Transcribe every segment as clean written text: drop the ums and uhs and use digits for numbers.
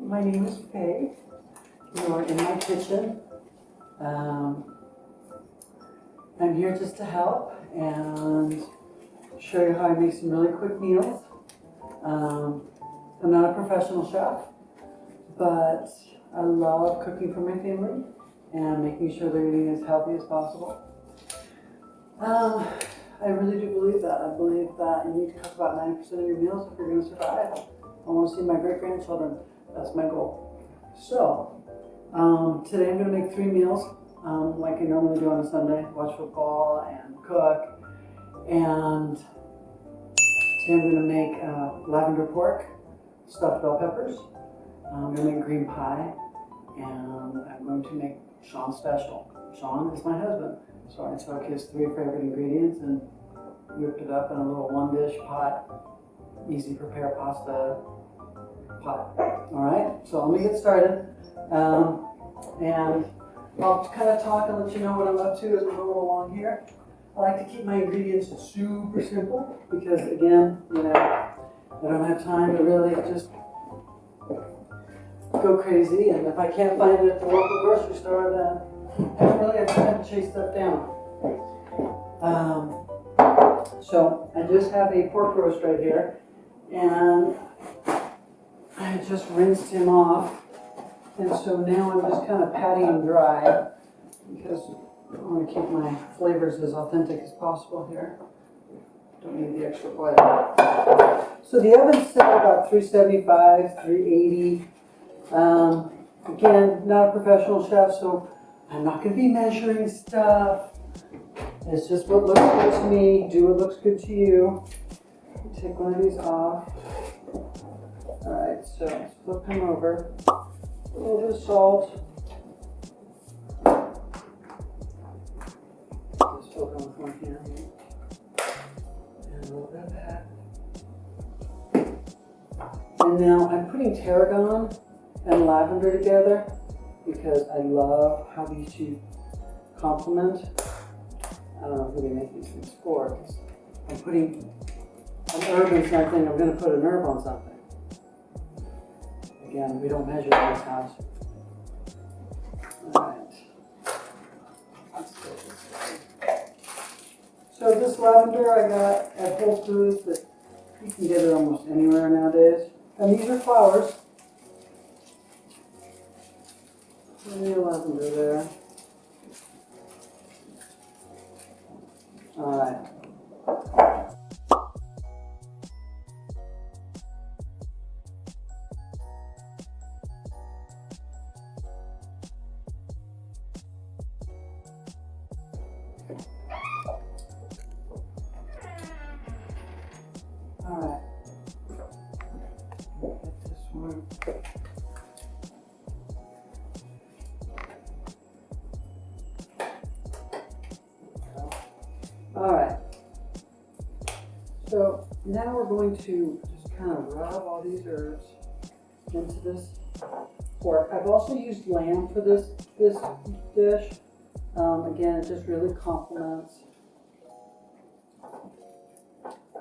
My name is Faye. You are in my kitchen. I'm here just to help and show you how I make some really quick meals. I'm not a professional chef, but I love cooking for my family and making sure they're eating as healthy as possible. I really do believe that. I believe that you need to cook about 90% of your meals if you're going to survive. I want to see my great-grandchildren. That's my goal. So, today I'm going to make 3 meals like I normally do on a Sunday. Watch football and cook. And today I'm going to make lavender pork, stuffed bell peppers. I'm going to make green pie. And I'm going to make Sean's special. Sean is my husband. So I took his 3 favorite ingredients and whipped it up in a little 1-dish pot, easy prepare pasta pot. All right, so let me get started. And I'll kind of talk and let you know what I'm up to as we go along here. I like to keep my ingredients super simple because, again, I don't have time to really just go crazy. And if I can't find it at the local grocery store, then I don't really have time to chase stuff down. So I just have a pork roast right here, and I just rinsed him off, and so now I'm just kind of patting him dry because I want to keep my flavors as authentic as possible here. Don't need the extra oil. So the oven's set at about 375, 380. Again, not a professional chef, so I'm not going to be measuring stuff. It's just what looks good to me. Do what looks good to you. Take one of these off. Alright, so let's flip him over. A little bit of salt. Just flip him with one hand. And a little bit of that. And now I'm putting tarragon and lavender together because I love how these two complement. I don't know who they make these things for. I'm putting an herb in something, I'm going to put an herb on something. Again, we don't measure in this house. Alright. Let's go this way. So this lavender I got at Whole Foods, but you can get it almost anywhere nowadays. And these are flowers. Plenty of lavender there. All right. All right. Get this one. All right, so now we're going to just kind of rub all these herbs into this pork. I've also used lamb for this dish. Again, it just really complements.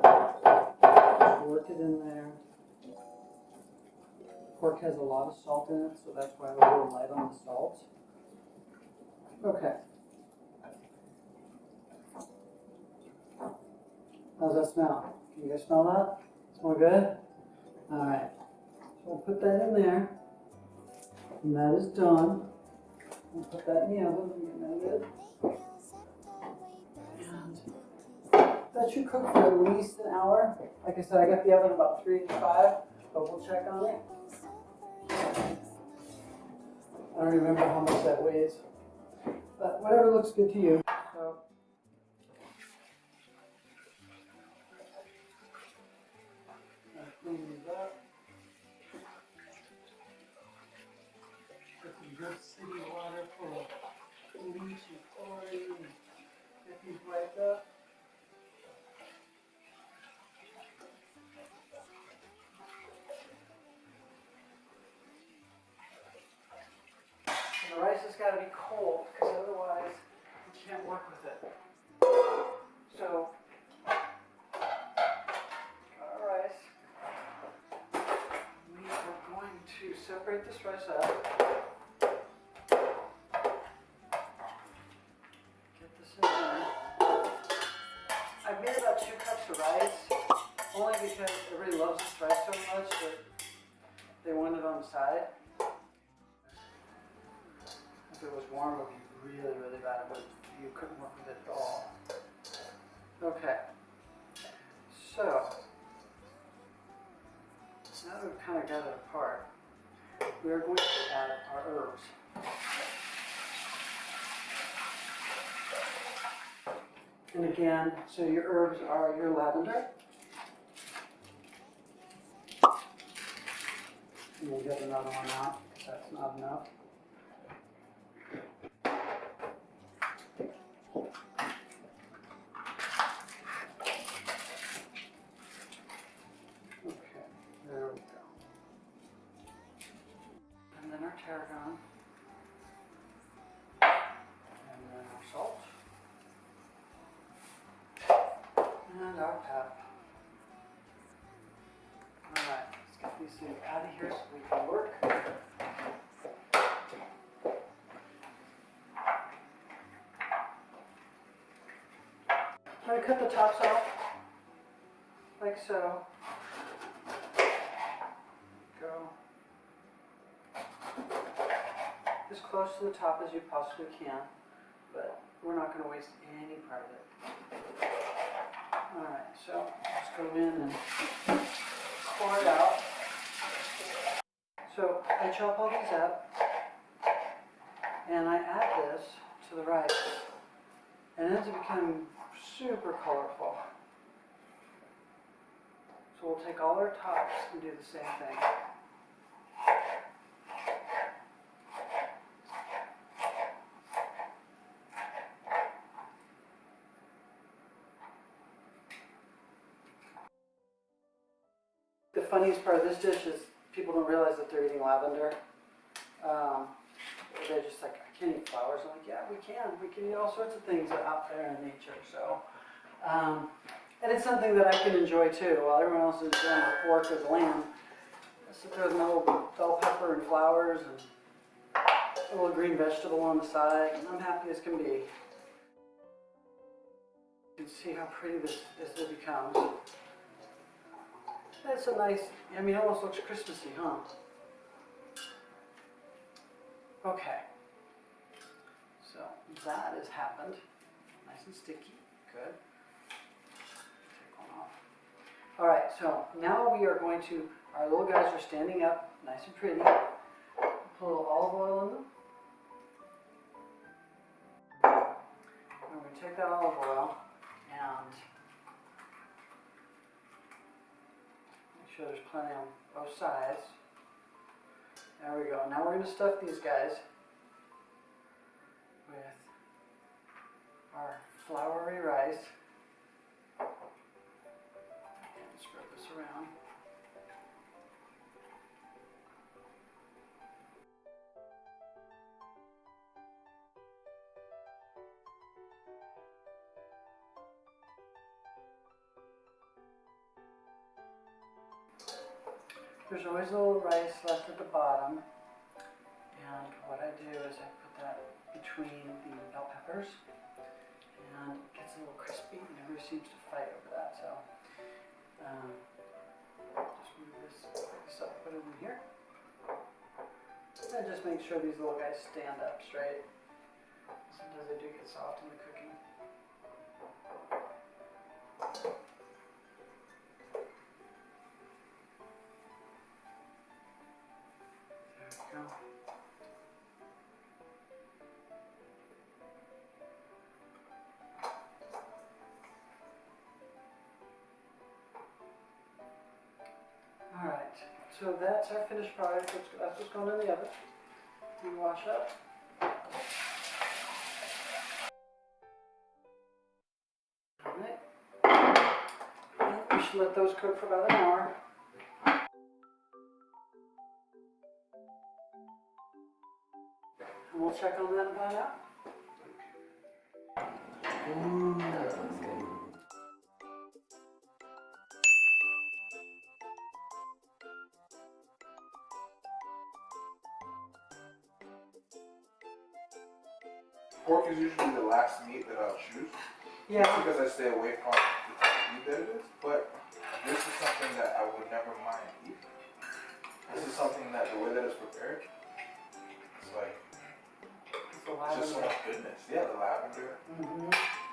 Just work it in there. Pork has a lot of salt in it, so that's why I'm a little light on the salt. Okay. How's that smell? Can you guys smell that? Smell good? Alright. So we'll put that in there. And that is done. We'll put that in the oven and get that good. And that should cook for at least an hour. Like I said, I got the oven about 3 to 5, but we'll check on it. I don't remember how much that weighs. But whatever looks good to you. So, clean these up. Get some good city water full of bleach and chlorine. Get these wiped up. And the rice has got to be cold because otherwise you can't work with it. So, got our rice. We are going to separate this rice up. Get this in there. I've made about 2 cups of rice, only because everybody loves this rice so much that they want it on the side. If it was warm, it would be really, really bad, but you couldn't work with it at all. Okay, so now that we've kind of got it apart, we are going to add our herbs. And again, so your herbs are your lavender. And we'll get another one out, because that's not enough. Okay, there we go. And then our tarragon. And then our salt. And our pep. Alright, let's get these things out of here so we can work. I'm going to cut the tops off, like so. Go as close to the top as you possibly can, but we're not going to waste any part of it. Alright, so just go in and pour it out. So I chop all these up, and I add this to the rice, and it ends up becoming super colorful. So we'll take all our tops and do the same thing. The funniest part of this dish is people don't realize that they're eating lavender. They're just like, I can't eat flowers. I'm like, yeah, we can. We can eat all sorts of things out there in nature. So, and it's something that I can enjoy too. While everyone else is enjoying the pork or the lamb, I sit there with my little bell pepper and flowers and a little green vegetable on the side, and I'm happy as can be. You can see how pretty this becomes. It's a nice, I mean, it almost looks Christmassy, huh? Okay. So that has happened. Nice and sticky. Good. Take one off. All right, so now we are going to, our little guys are standing up nice and pretty. Put a little olive oil in them. I'm going to take that olive oil and make sure there's plenty on both sides. There we go. Now we're going to stuff these guys with our floury rice. And spread this around. There's always a little rice left at the bottom, and what I do is I put that between the bell peppers, and it gets a little crispy, and everybody seems to fight over that, so just move this up, put it in here, and just make sure these little guys stand up straight. Sometimes they do get soft in the cooking. Alright, so that's our finished product. That's what's going in the oven. We wash up. Alright. And we should let those cook for about an hour. And we'll check on that and find out. Ooh, that looks good. pork is usually the last meat that I'll choose. Yeah. Just because I stay away from the type of meat that it is. But this is something that I would never mind eating. This is something that the way that it's prepared, it's like, It's the it's just so lavender. much goodness. Yeah, the lavender. Mm-hmm.